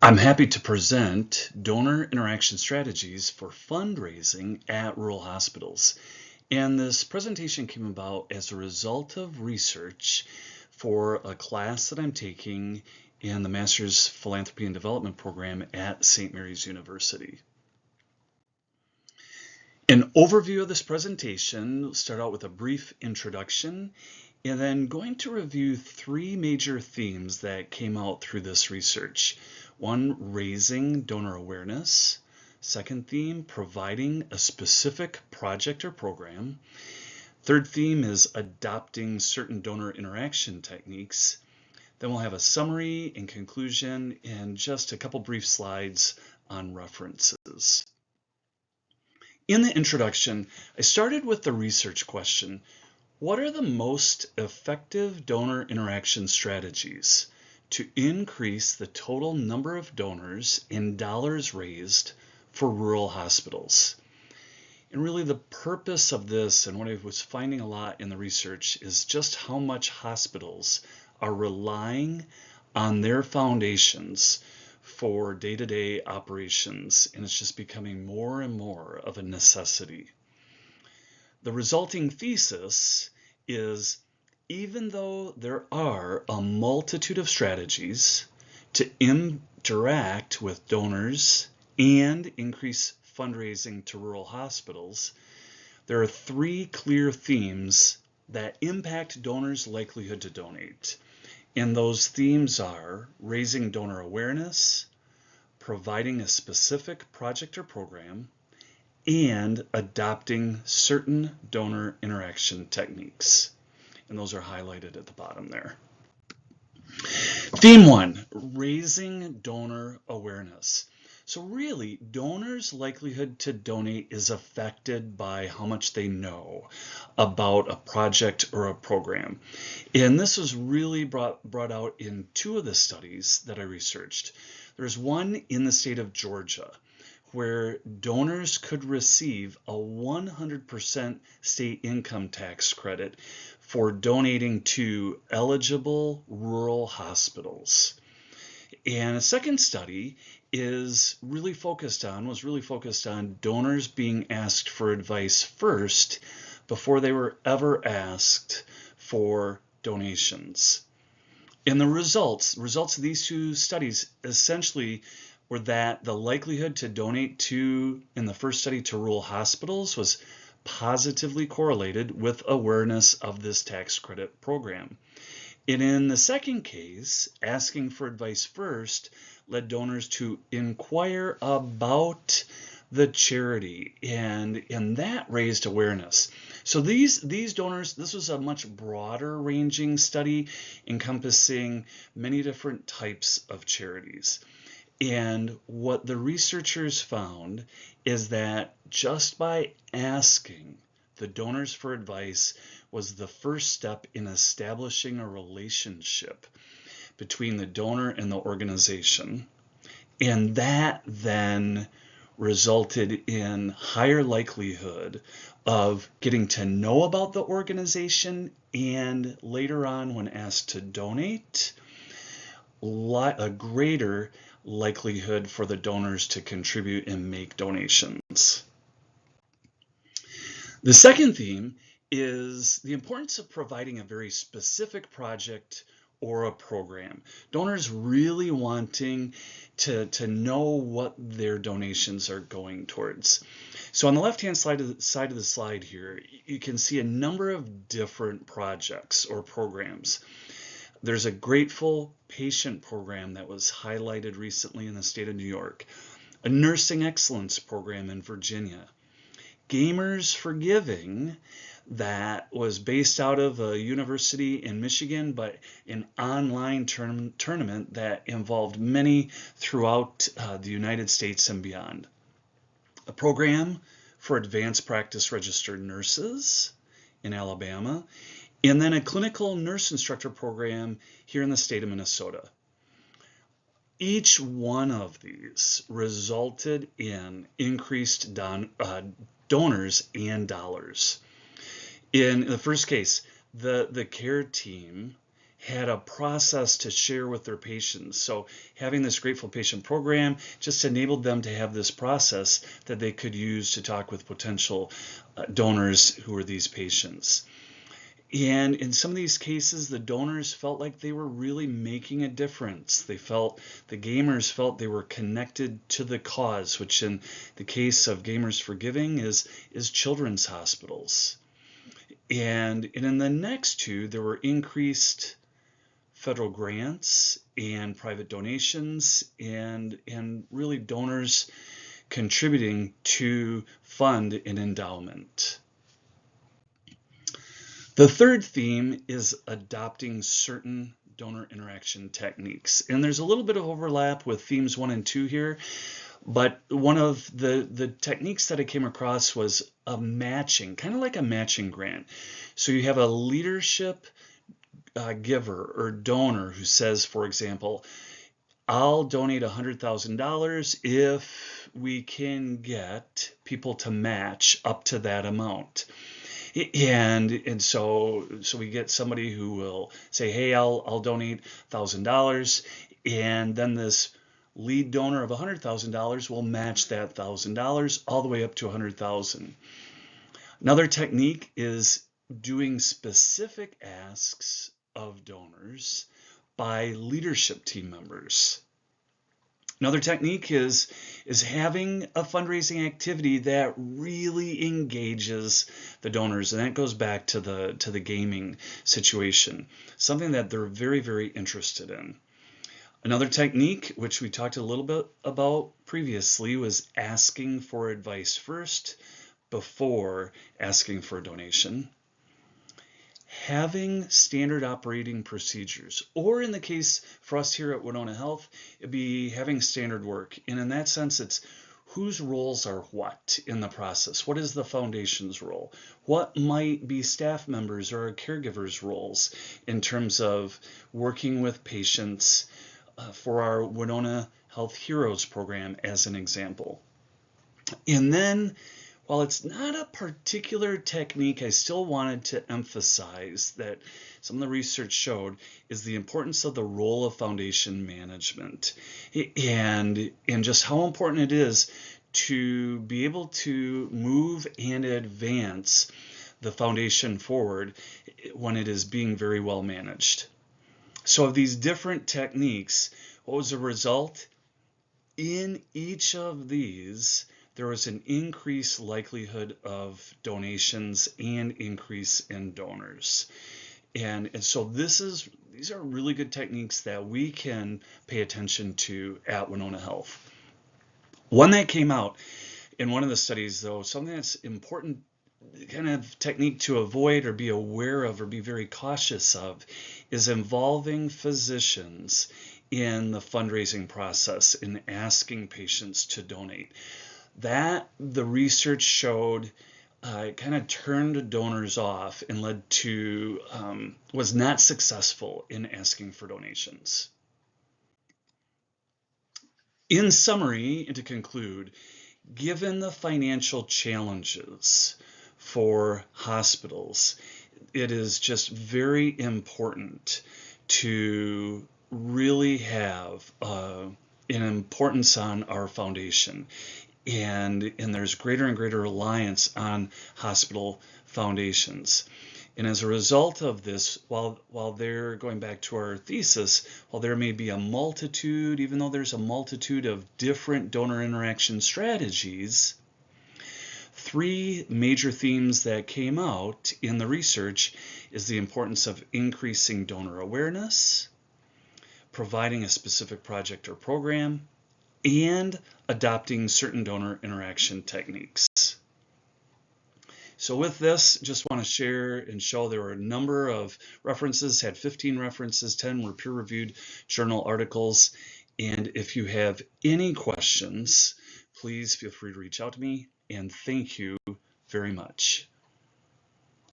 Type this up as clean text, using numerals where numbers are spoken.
I'm happy to present donor interaction strategies for fundraising at rural hospitals. And this presentation came about as a result of research for a class that I'm taking in the Master's Philanthropy and Development program at St. Mary's University. An overview of this presentation will start out with a brief introduction and then going to review three major themes that came out through this research. One, raising donor awareness. Second theme, providing a specific project or program. Third theme is adopting certain donor interaction techniques. Then we'll have a summary and conclusion and just a couple brief slides on references. In the introduction, I started with the research question: what are the most effective donor interaction strategies to increase the total number of donors and dollars raised for rural hospitals? And really the purpose of this, and what I was finding a lot in the research, is just how much hospitals are relying on their foundations for day-to-day operations, and it's just becoming more and more of a necessity. The resulting thesis is, even though there are a multitude of strategies to interact with donors and increase fundraising to rural hospitals, there are three clear themes that impact donors' likelihood to donate. And those themes are raising donor awareness, providing a specific project or program, and adopting certain donor interaction techniques. And those are highlighted at the bottom there. Theme one, raising donor awareness. So really, donors' likelihood to donate is affected by how much they know about a project or a program. And this was really brought out in two of the studies that I researched. There's one in the state of Georgia, where donors could receive a 100% state income tax credit for donating to eligible rural hospitals. And a second study was really focused on donors being asked for advice first before they were ever asked for donations. And the results of these two studies essentially were that the likelihood to donate in the first study to rural hospitals was positively correlated with awareness of this tax credit program. And in the second case, asking for advice first led donors to inquire about the charity, and that raised awareness. So these donors, this was a much broader ranging study encompassing many different types of charities. And what the researchers found is that just by asking the donors for advice was the first step in establishing a relationship between the donor and the organization. And that then resulted in higher likelihood of getting to know about the organization, and later on, when asked to donate, a greater likelihood for the donors to contribute and make donations. The second theme is the importance of providing a very specific project or a program. Donors really wanting to know what their donations are going towards. So on the left-hand side of the slide here, you can see a number of different projects or programs. There's a Grateful Patient program that was highlighted recently in the state of New York, a Nursing Excellence program in Virginia, Gamers for Giving, that was based out of a university in Michigan, but an online tournament that involved many throughout the United States and beyond. A program for advanced practice registered nurses in Alabama, and then a clinical nurse instructor program here in the state of Minnesota. Each one of these resulted in increased donors and dollars. In the first case, the care team had a process to share with their patients. So having this Grateful Patient program just enabled them to have this process that they could use to talk with potential donors who were these patients. And in some of these cases, the donors felt like they were really making a difference. The gamers felt they were connected to the cause, which in the case of Gamers for Giving is children's hospitals. And in the next two, there were increased federal grants and private donations and really donors contributing to fund an endowment. The third theme is adopting certain donor interaction techniques. And there's a little bit of overlap with themes 1 and 2 here, but one of the techniques that I came across was a matching, kind of like a matching grant. So you have a leadership giver or donor who says, for example, I'll donate $100,000 if we can get people to match up to that amount. And so we get somebody who will say, hey, I'll donate $1,000, and then this lead donor of $100,000 will match that $1,000 all the way up to $100,000. Another technique is doing specific asks of donors by leadership team members. Another technique is having a fundraising activity that really engages the donors, and that goes back to the gaming situation, something that they're very, very interested in. Another technique, which we talked a little bit about previously, was asking for advice first before asking for a donation. Having standard operating procedures, or in the case for us here at Winona Health, it'd be having standard work. And in that sense, it's whose roles are what in the process. What is the foundation's role? What might be staff members or caregivers' roles in terms of working with patients for our Winona Health Heroes program, as an example. And then, while it's not a particular technique, I still wanted to emphasize that some of the research showed is the importance of the role of foundation management and just how important it is to be able to move and advance the foundation forward when it is being very well managed. So of these different techniques, what was the result? In each of these, there was an increased likelihood of donations and increase in donors. And so these are really good techniques that we can pay attention to at Winona Health. One that came out in one of the studies, though, something that's important kind of technique to avoid or be aware of or be very cautious of is involving physicians in the fundraising process in asking patients to donate. That the research showed kind of turned donors off and led to was not successful in asking for donations. In summary, and to conclude, given the financial challenges for hospitals, it is just very important to really have an importance on our foundation. And there's greater and greater reliance on hospital foundations. And as a result of this, while they're going back to our thesis, while there may be a multitude, even though there's a multitude of different donor interaction strategies, 3 major themes that came out in the research is the importance of increasing donor awareness, providing a specific project or program, and adopting certain donor interaction techniques. So with this, just want to share and show there were a number of references, had 15 references, 10 were peer-reviewed journal articles. And if you have any questions, please feel free to reach out to me. And thank you very much.